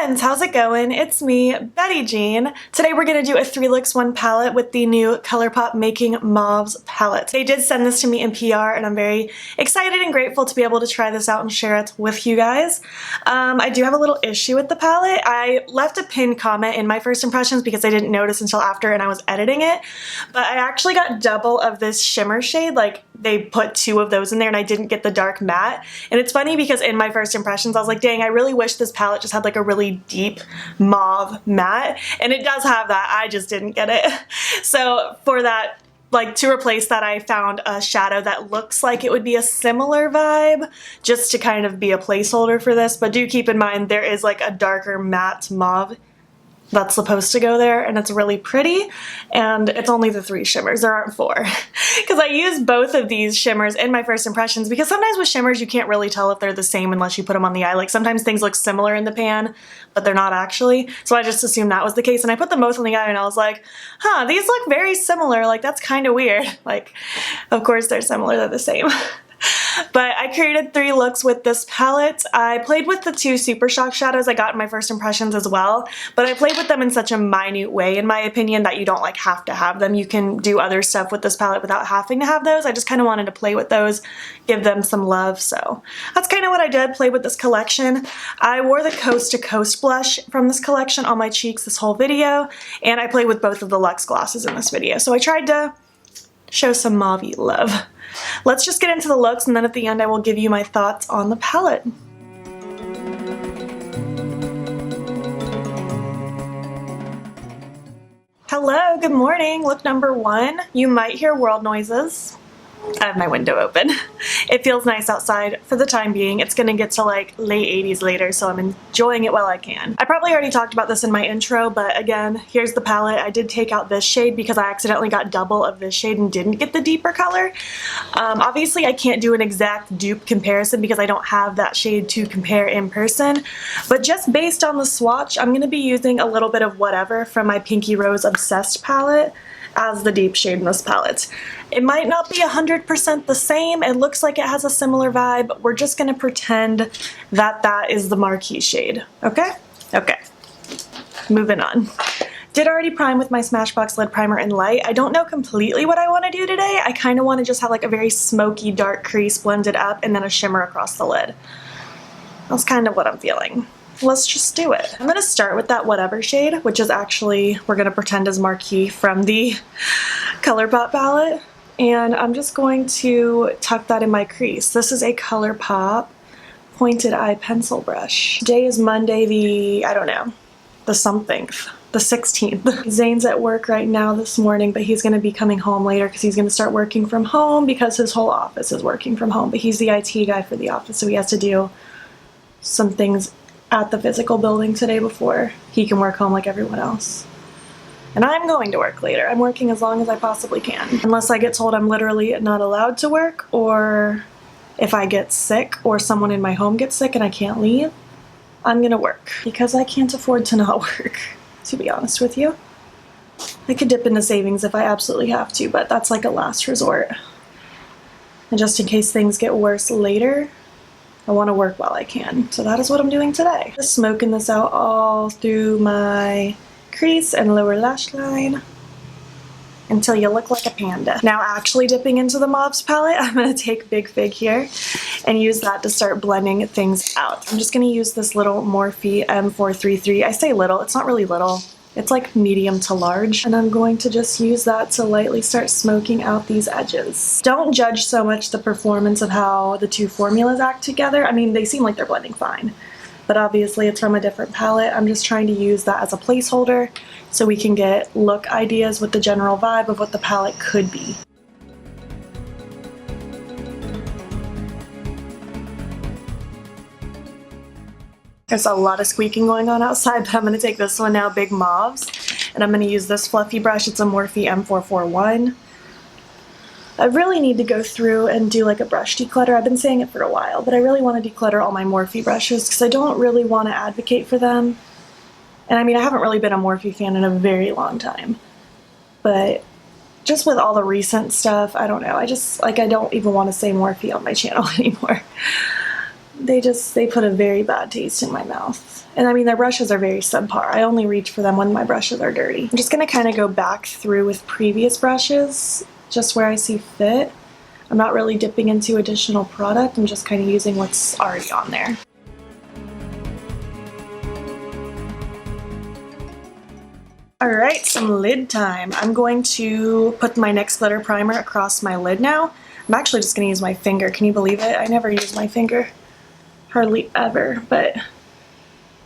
friends, how's it going? It's me, Betty Jean. Today we're going to do a 3 looks 1 palette with the new Colourpop Making Mauves palette. They did send this to me in PR and I'm very excited and grateful to be able to try this out and share it with you guys. I do have a little issue with the palette. I left a pinned comment in my first impressions because I didn't notice until after and I was editing it, but I actually got double of this shimmer shade. Like, they put 2 of those in there and I didn't get the dark matte. And it's funny because in my first impressions I was like, dang, I really wish this palette just had like a really deep mauve matte, and it does have that. I just didn't get it. So for that, like, to replace that, I found a shadow that looks like it would be a similar vibe, just to kind of be a placeholder for this. But do keep in mind there is like a darker matte mauve that's supposed to go there, and it's really pretty, and it's only the 3 shimmers, there aren't 4. Because I used both of these shimmers in my first impressions, because sometimes with shimmers you can't really tell if they're the same unless you put them on the eye. Like, sometimes things look similar in the pan, but they're not actually, so I just assumed that was the case, and I put them both on the eye and I was like, huh, these look very similar, like that's kind of weird. Like, of course they're similar, they're the same. But I created 3 looks with this palette. I played with the 2 Super Shock shadows I got in my first impressions as well, but I played with them in such a minute way, in my opinion, that you don't like have to have them. You can do other stuff with this palette without having to have those. I just kind of wanted to play with those, give them some love, so that's kind of what I did, play with this collection. I wore the Coast to Coast blush from this collection on my cheeks this whole video, and I played with both of the Luxe glosses in this video, so I tried to show some mauve-y love. Let's just get into the looks, and then at the end I will give you my thoughts on the palette. Hello, good morning. Look number 1. You might hear world noises. I have my window open. It feels nice outside for the time being. It's gonna get to like late 80s later, so I'm enjoying it while I can. I probably already talked about this in my intro, but again, here's the palette. I did take out this shade because I accidentally got double of this shade and didn't get the deeper color. Obviously I can't do an exact dupe comparison because I don't have that shade to compare in person, but just based on the swatch, I'm gonna be using a little bit of whatever from my Pinky Rose Obsessed palette as the deep shade in this palette. It might not be 100% the same. It looks like it has a similar vibe, but we're just gonna pretend that that is the marquee shade, okay? Okay, moving on. Did already prime with my Smashbox Lid Primer in Light. I don't know completely what I want to do today. I kind of want to just have like a very smoky dark crease blended up and then a shimmer across the lid. That's kind of what I'm feeling. Let's just do it. I'm gonna start with that whatever shade, which is actually, we're gonna pretend is marquee from the Colourpop palette. And I'm just going to tuck that in my crease. This is a Colourpop pointed eye pencil brush. Today is Monday the, I don't know, the somethingth, the 16th. Zane's at work right now this morning, but he's gonna be coming home later because he's gonna start working from home because his whole office is working from home, but he's the IT guy for the office, so he has to do some things at the physical building today before he can work home like everyone else. And I'm going to work later. I'm working as long as I possibly can. Unless I get told I'm literally not allowed to work, or if I get sick or someone in my home gets sick and I can't leave, I'm gonna work. Because I can't afford to not work, to be honest with you. I could dip into savings if I absolutely have to, but that's like a last resort. And just in case things get worse later, I want to work while I can, so that is what I'm doing today. Just smoking this out all through my crease and lower lash line until you look like a panda. Now actually dipping into the Mauves palette, I'm going to take Big Fig here and use that to start blending things out. I'm just going to use this little Morphe M433. I say little, it's not really little. It's like medium to large, and I'm going to just use that to lightly start smoking out these edges. Don't judge so much the performance of how the 2 formulas act together. I mean, they seem like they're blending fine, but obviously it's from a different palette. I'm just trying to use that as a placeholder so we can get look ideas with the general vibe of what the palette could be. There's a lot of squeaking going on outside, but I'm going to take this one now, Big Mauves, and I'm going to use this fluffy brush. It's a Morphe M441. I really need to go through and do like a brush declutter. I've been saying it for a while, but I really want to declutter all my Morphe brushes because I don't really want to advocate for them. And I mean, I haven't really been a Morphe fan in a very long time, but just with all the recent stuff, I don't know. I just, like, I don't even want to say Morphe on my channel anymore. they put a very bad taste in my mouth. And I mean, their brushes are very subpar. I only reach for them when my brushes are dirty. I'm just gonna kind of go back through with previous brushes, just where I see fit. I'm not really dipping into additional product. I'm just kind of using what's already on there. All right, some lid time. I'm going to put my NYX glitter primer across my lid now. I'm actually just gonna use my finger. Can you believe it? I never use my finger. Hardly ever, but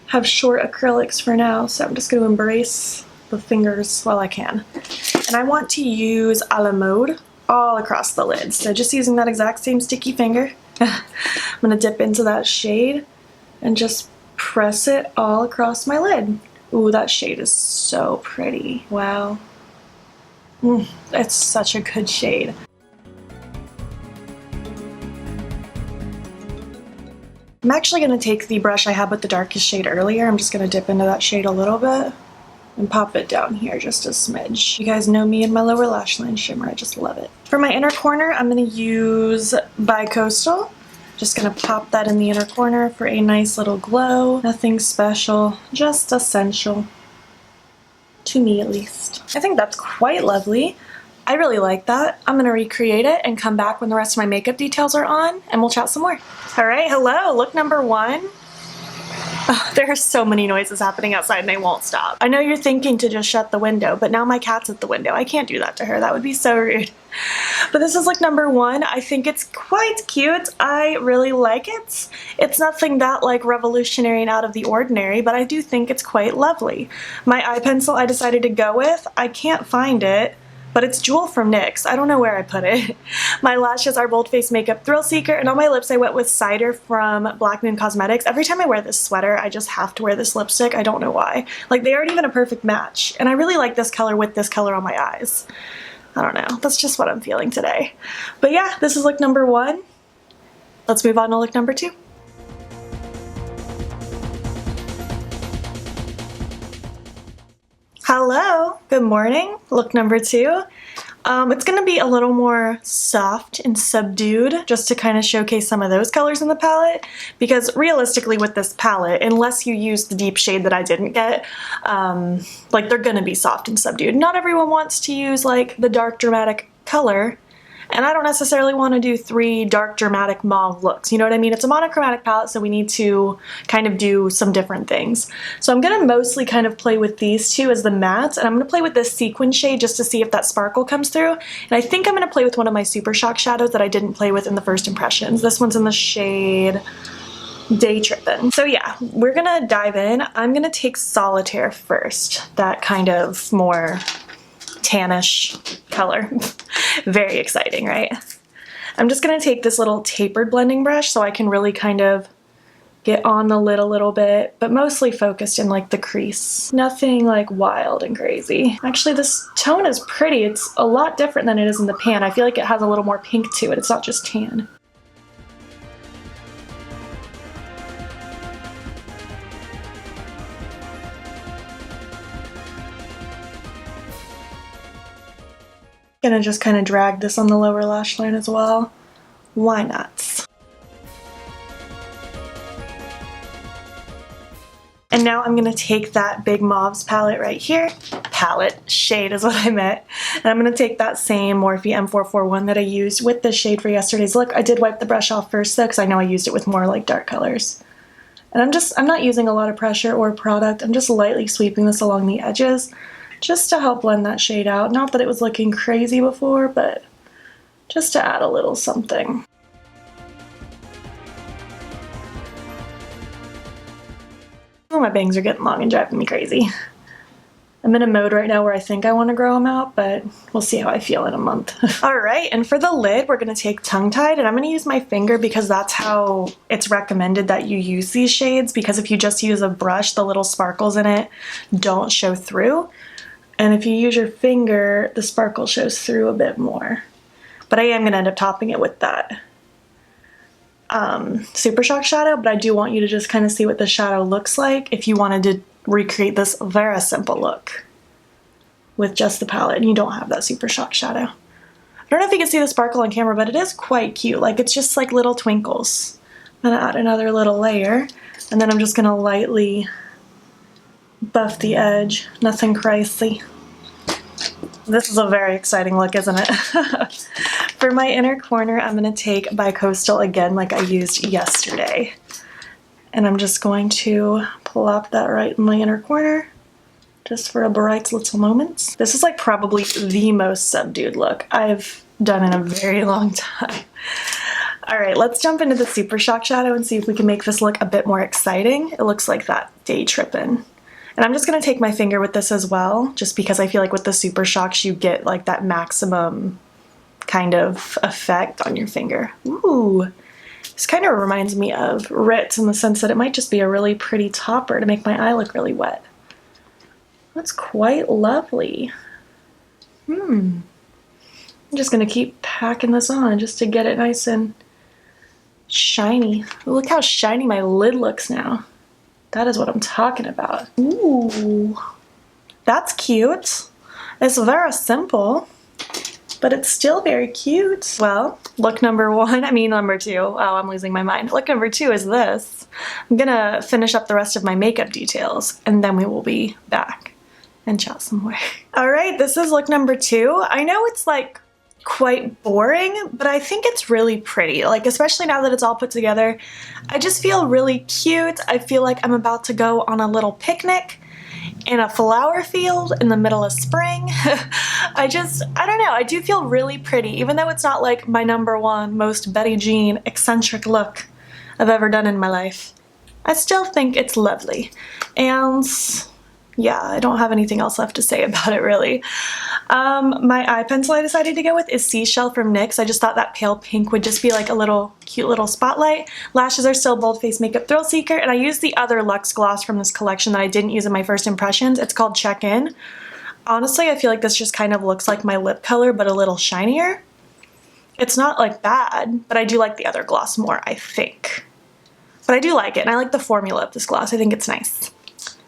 have short acrylics for now, so I'm just going to embrace the fingers while I can. And I want to use a la mode all across the lid, so just using that exact same sticky finger. I'm going to dip into that shade and just press it all across my lid. Ooh, that shade is so pretty. Wow. It's such a good shade. I'm actually going to take the brush I had with the darkest shade earlier. I'm just going to dip into that shade a little bit and pop it down here just a smidge. You guys know me and my lower lash line shimmer. I just love it. For my inner corner, I'm going to use Bicoastal. Just going to pop that in the inner corner for a nice little glow. Nothing special, just essential. To me, at least. I think that's quite lovely. I really like that. I'm gonna recreate it and come back when the rest of my makeup details are on and we'll chat some more. All right, hello, look number one. Oh, there are so many noises happening outside and they won't stop. I know you're thinking to just shut the window, but now my cat's at the window. I can't do that to her. That would be so rude. But this is look number one. I think it's quite cute. I really like it. It's nothing that like revolutionary and out of the ordinary, but I do think it's quite lovely. My eye pencil I decided to go with. I can't find it, but it's Jewel from NYX. I don't know where I put it. My lashes are Bold Face Makeup Thrill Seeker, and on my lips I went with Cider from Black Moon Cosmetics. Every time I wear this sweater, I just have to wear this lipstick. I don't know why. Like, they aren't even a perfect match, and I really like this color with this color on my eyes. I don't know. That's just what I'm feeling today. But yeah, this is look number one. Let's move on to look number two. Hello, good morning. Look number two. It's going to be a little more soft and subdued just to kind of showcase some of those colors in the palette, because realistically with this palette, unless you use the deep shade that I didn't get, like they're going to be soft and subdued. Not everyone wants to use like the dark dramatic color, and I don't necessarily want to do 3 dark dramatic mauve looks, you know what I mean? It's a monochromatic palette, so we need to kind of do some different things. So I'm going to mostly kind of play with these two as the mattes, and I'm going to play with this sequin shade just to see if that sparkle comes through. And I think I'm going to play with one of my Super Shock shadows that I didn't play with in the first impressions. This one's in the shade Day Trippin'. So yeah, we're going to dive in. I'm going to take Solitaire first, that kind of more tannish color. Very exciting, right? I'm just going to take this little tapered blending brush so I can really kind of get on the lid a little bit, but mostly focused in like the crease. Nothing like wild and crazy. Actually, this tone is pretty. It's a lot different than it is in the pan. I feel like it has a little more pink to it. It's not just tan. Gonna just kind of drag this on the lower lash line as well. Why not? And now I'm gonna take that big Mauves palette right here. Palette, shade is what I meant. And I'm gonna take that same Morphe M441 that I used with the shade for yesterday's look. I did wipe the brush off first though, because I know I used it with more like dark colors. And I'm not using a lot of pressure or product. I'm just lightly sweeping this along the edges, just to help blend that shade out. Not that it was looking crazy before, but just to add a little something. Oh, my bangs are getting long and driving me crazy. I'm in a mode right now where I think I want to grow them out, but we'll see how I feel in a month. All right, and for the lid, we're going to take Tongue Tied, and I'm going to use my finger because that's how it's recommended that you use these shades, because if you just use a brush, the little sparkles in it don't show through. And if you use your finger, the sparkle shows through a bit more. But I am going to end up topping it with that Super Shock shadow, but I do want you to just kind of see what the shadow looks like if you wanted to recreate this very simple look with just the palette and you don't have that Super Shock shadow. I don't know if you can see the sparkle on camera, but it is quite cute. Like, it's just like little twinkles. I'm gonna add another little layer, and then I'm just gonna lightly buff the edge, nothing crazy. This is a very exciting look, isn't it? For my inner corner, I'm gonna take Bicoastal again like I used yesterday. And I'm just going to plop that right in my inner corner, just for a bright little moment. This is like probably the most subdued look I've done in a very long time. All right, let's jump into the Super Shock shadow and see if we can make this look a bit more exciting. It looks like that day trippin'. And I'm just gonna take my finger with this as well, just because I feel like with the Super Shocks you get like that maximum kind of effect on your finger. Ooh, this kind of reminds me of Ritz in the sense that it might just be a really pretty topper to make my eye look really wet. That's quite lovely. I'm just gonna keep packing this on just to get it nice and shiny. Ooh, look how shiny my lid looks now. That is what I'm talking about. Ooh, that's cute. It's very simple, but it's still very cute. Well, look number two. Oh, I'm losing my mind. Look number two is this. I'm gonna finish up the rest of my makeup details, and then we will be back and chat some more. All right, this is look number two. I know it's like quite boring, but I think it's really pretty. Like, especially now that it's all put together, I just feel really cute. I feel like I'm about to go on a little picnic in a flower field in the middle of spring. I don't know, I do feel really pretty, even though it's not like my #1 most Betty Jean eccentric look I've ever done in my life. I still think it's lovely. And yeah, I don't have anything else left to say about it really. My eye pencil I decided to go with is Seashell from NYX. I just thought that pale pink would just be like a little cute little spotlight. Lashes are still Bold Face Makeup Thrill Seeker, and I used the other Luxe gloss from this collection that I didn't use in my first impressions. It's called Check In. Honestly, I feel like this just kind of looks like my lip color, but a little shinier. It's not like bad, but I do like the other gloss more, I think. But I do like it, and I like the formula of this gloss. I think it's nice.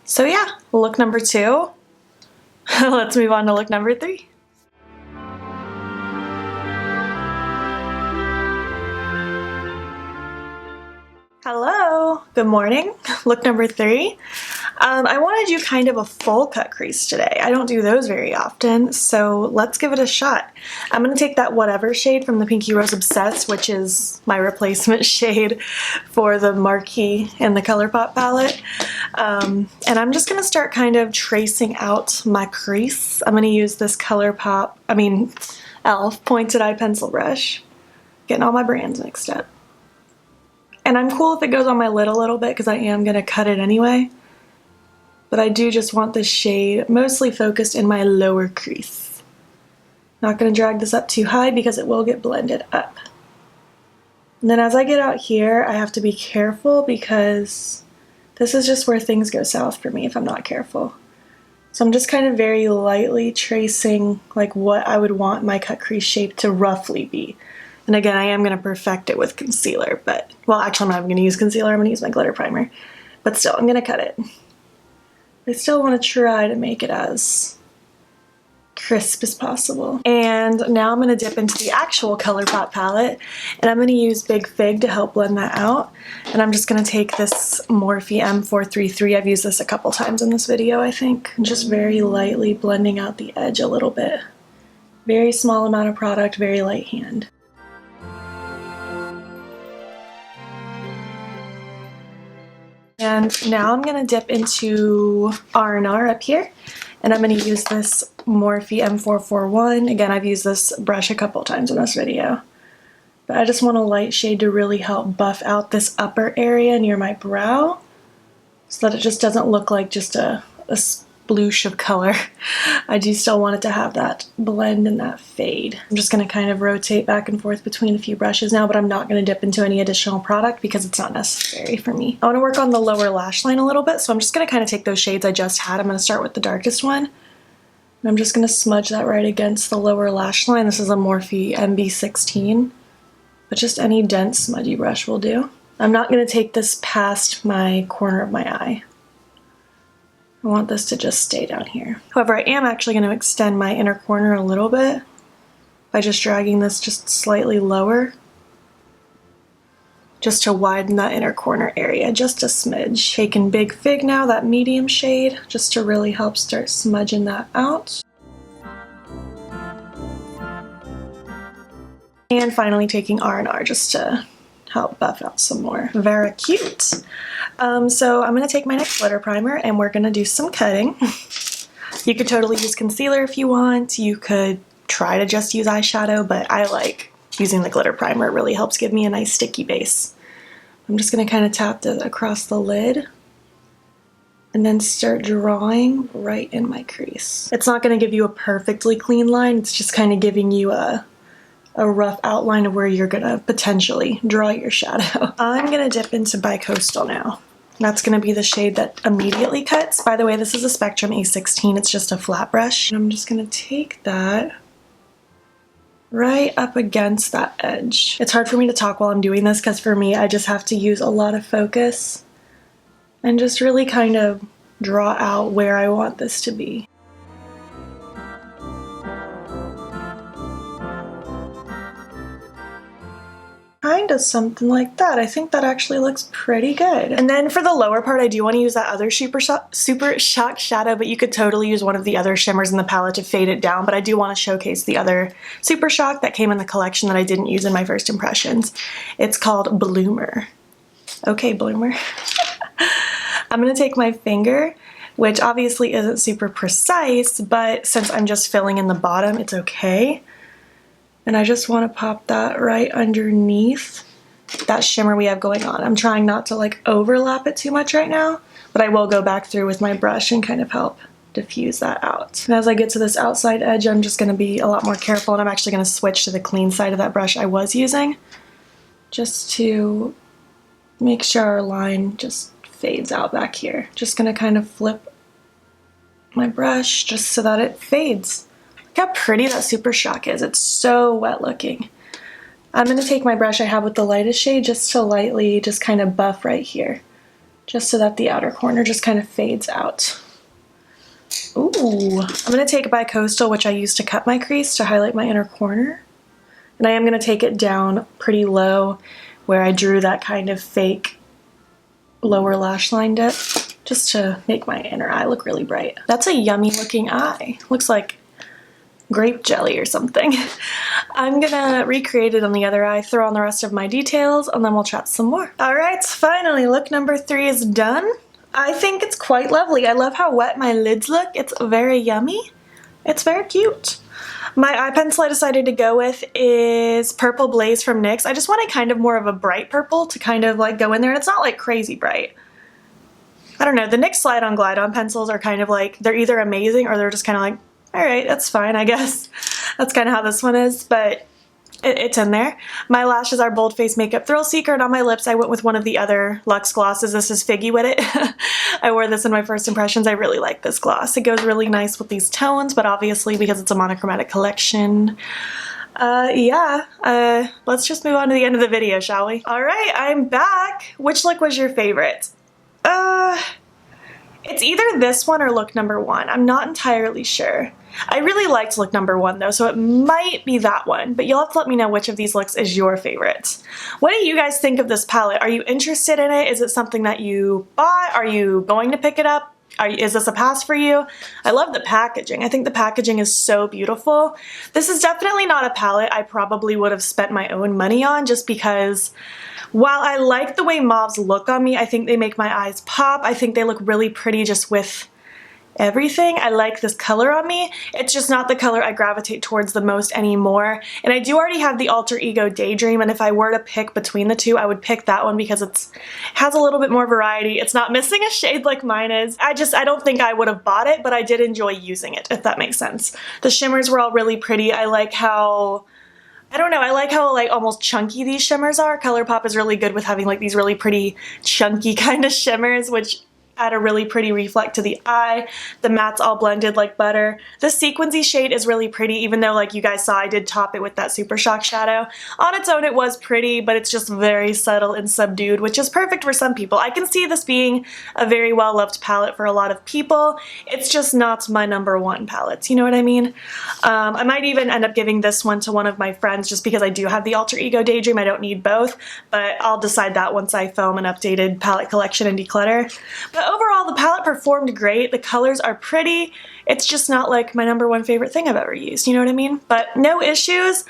So yeah, look number two. Let's move on to look number three. Hello, good morning. Look number three. I wanted to do kind of a full cut crease today. I don't do those very often, so let's give it a shot. I'm gonna take that Whatever shade from the Pinky Rose Obsessed, which is my replacement shade for the Marquee in the Colourpop palette. And I'm just gonna start kind of tracing out my crease. I'm gonna use this e.l.f. pointed eye pencil brush. Getting all my brands mixed up. And I'm cool if it goes on my lid a little bit because I am gonna cut it anyway. But I do just want this shade mostly focused in my lower crease. Not gonna drag this up too high because it will get blended up. And then as I get out here, I have to be careful because this is just where things go south for me if I'm not careful. So I'm just kind of very lightly tracing like what I would want my cut crease shape to roughly be. And again, I am going to perfect it with concealer, but, well, actually I'm not even going to use concealer, I'm going to use my glitter primer. But still, I'm going to cut it. I still want to try to make it as crisp as possible. And now I'm going to dip into the actual Colourpop palette, and I'm going to use Big Fig to help blend that out. And I'm just going to take this Morphe M433, I've used this a couple times in this video, I think. And just very lightly blending out the edge a little bit. Very small amount of product, very light hand. And now I'm going to dip into R&R up here, and I'm going to use this Morphe M441. Again, I've used this brush a couple times in this video. But I just want a light shade to really help buff out this upper area near my brow so that it just doesn't look like just a sploosh of color. I do still want it to have that blend and that fade. I'm just going to kind of rotate back and forth between a few brushes now, but I'm not going to dip into any additional product because it's not necessary for me. I want to work on the lower lash line a little bit, so I'm just going to kind of take those shades I just had. I'm going to start with the darkest one. And I'm just going to smudge that right against the lower lash line. This is a Morphe MB16, but just any dense smudgy brush will do. I'm not going to take this past my corner of my eye. I want this to just stay down here. However, I am actually going to extend my inner corner a little bit by just dragging this just slightly lower, just to widen that inner corner area just a smidge. Taking Big Fig now, that medium shade, just to really help start smudging that out. And finally taking R&R just to help buff out some more. Very cute. So I'm going to take my next glitter primer and we're going to do some cutting. You could totally use concealer if you want. You could try to just use eyeshadow, but I like using the glitter primer. It really helps give me a nice sticky base. I'm just going to kind of tap this across the lid and then start drawing right in my crease. It's not going to give you a perfectly clean line. It's just kind of giving you a rough outline of where you're going to potentially draw your shadow. I'm going to dip into Bicoastal now. That's going to be the shade that immediately cuts. By the way, this is a Spectrum A16. It's just a flat brush. And I'm just going to take that right up against that edge. It's hard for me to talk while I'm doing this because for me, I just have to use a lot of focus and just really kind of draw out where I want this to be. Kind of something like that. I think that actually looks pretty good. And then for the lower part, I do want to use that other Super Shock shadow, but you could totally use one of the other shimmers in the palette to fade it down, but I do want to showcase the other Super Shock that came in the collection that I didn't use in my first impressions. It's called Bloomer. Okay, Bloomer. I'm going to take my finger, which obviously isn't super precise, but since I'm just filling in the bottom, it's okay. And I just want to pop that right underneath that shimmer we have going on. I'm trying not to like overlap it too much right now, but I will go back through with my brush and kind of help diffuse that out. And as I get to this outside edge, I'm just going to be a lot more careful, and I'm actually going to switch to the clean side of that brush I was using just to make sure our line just fades out back here. Just going to kind of flip my brush just so that it fades. Look how pretty that Super Shock is. It's so wet looking. I'm going to take my brush I have with the lightest shade just to lightly just kind of buff right here, just so that the outer corner just kind of fades out. Ooh, I'm going to take Bicoastal, which I used to cut my crease, to highlight my inner corner. And I am going to take it down pretty low where I drew that kind of fake lower lash line dip, just to make my inner eye look really bright. That's a yummy looking eye. Looks like grape jelly or something. I'm gonna recreate it on the other eye, throw on the rest of my details, and then we'll chat some more. Alright, finally, look number 3 is done. I think it's quite lovely. I love how wet my lids look. It's very yummy. It's very cute. My eye pencil I decided to go with is Purple Blaze from NYX. I just wanted kind of more of a bright purple to kind of like go in there, and it's not like crazy bright. I don't know, the NYX Slide On Glide On pencils are kind of like, they're either amazing or they're just kind of like, alright, that's fine, I guess. That's kind of how this one is, but it's in there. My lashes are Bold Face Makeup Thrill Seeker, and on my lips I went with one of the other Luxe glosses. This is Figgy With It. I wore this in my first impressions. I really like this gloss. It goes really nice with these tones, but obviously because it's a monochromatic collection, let's just move on to the end of the video, shall we? Alright, I'm back. Which look was your favorite? It's either this one or look number 1. I'm not entirely sure. I really liked look number 1 though, so it might be that one, but you'll have to let me know which of these looks is your favorite. What do you guys think of this palette? Are you interested in it? Is it something that you bought? Are you going to pick it up? Is this a pass for you? I love the packaging. I think the packaging is so beautiful. This is definitely not a palette I probably would have spent my own money on, just because while I like the way mauves look on me, I think they make my eyes pop. I think they look really pretty just with everything. I like this color on me. It's just not the color I gravitate towards the most anymore. And I do already have the Alter Ego Daydream, and if I were to pick between the two, I would pick that one because it has a little bit more variety. It's not missing a shade like mine is. I don't think I would have bought it, but I did enjoy using it, if that makes sense. The shimmers were all really pretty. I like how, I don't know, I like how like almost chunky these shimmers are. Colourpop is really good with having like these really pretty chunky kind of shimmers, which add a really pretty reflect to the eye. The matte's all blended like butter. The sequencey shade is really pretty, even though like you guys saw I did top it with that Super Shock shadow. On its own it was pretty, but it's just very subtle and subdued, which is perfect for some people. I can see this being a very well-loved palette for a lot of people. It's just not my #1 palettes, you know what I mean? I might even end up giving this one to one of my friends just because I do have the Alter Ego Daydream. I don't need both, but I'll decide that once I film an updated palette collection and declutter. But overall, the palette performed great. The colors are pretty. It's just not like my #1 favorite thing I've ever used, you know what I mean? But no issues.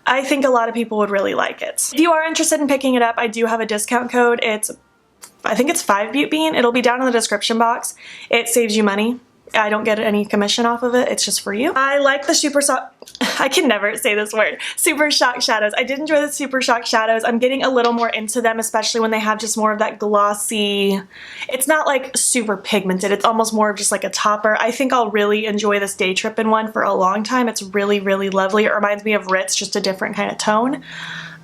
I think a lot of people would really like it. If you are interested in picking it up, I do have a discount code. I think it's 5ButeBean. It'll be down in the description box. It saves you money. I don't get any commission off of it. It's just for you. I like the I can never say this word. Super Shock shadows. I did enjoy the Super Shock shadows. I'm getting a little more into them, especially when they have just more of that glossy. It's not like super pigmented. It's almost more of just like a topper. I think I'll really enjoy this day trip in one for a long time. It's really, really lovely. It reminds me of Ritz, just a different kind of tone.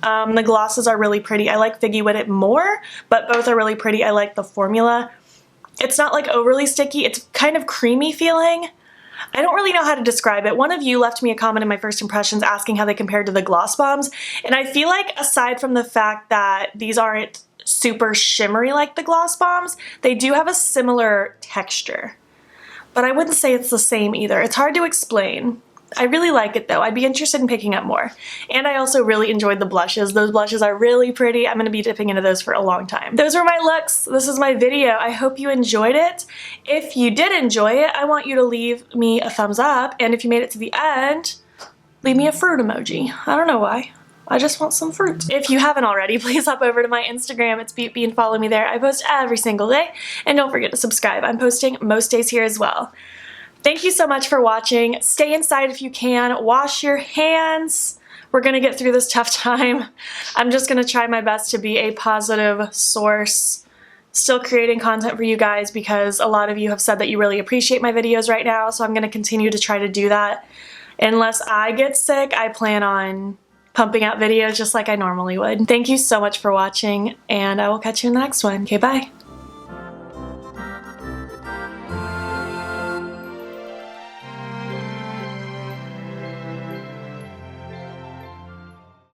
The glosses are really pretty. I like Figgy Wit It more, but both are really pretty. I like the formula. It's not like overly sticky. It's kind of creamy feeling. I don't really know how to describe it. One of you left me a comment in my first impressions asking how they compared to the Gloss Bombs, and I feel like aside from the fact that these aren't super shimmery like the Gloss Bombs, they do have a similar texture. But I wouldn't say it's the same either. It's hard to explain. I really like it though. I'd be interested in picking up more. And I also really enjoyed the blushes. Those blushes are really pretty. I'm going to be dipping into those for a long time. Those were my looks. This is my video. I hope you enjoyed it. If you did enjoy it, I want you to leave me a thumbs up. And if you made it to the end, leave me a fruit emoji. I don't know why. I just want some fruit. If you haven't already, please hop over to my Instagram. It's ButeBee and follow me there. I post every single day. And don't forget to subscribe. I'm posting most days here as well. Thank you so much for watching. Stay inside if you can. Wash your hands. We're gonna get through this tough time. I'm just gonna try my best to be a positive source. Still creating content for you guys because a lot of you have said that you really appreciate my videos right now, so I'm gonna continue to try to do that. Unless I get sick, I plan on pumping out videos just like I normally would. Thank you so much for watching, and I will catch you in the next one. Okay, bye.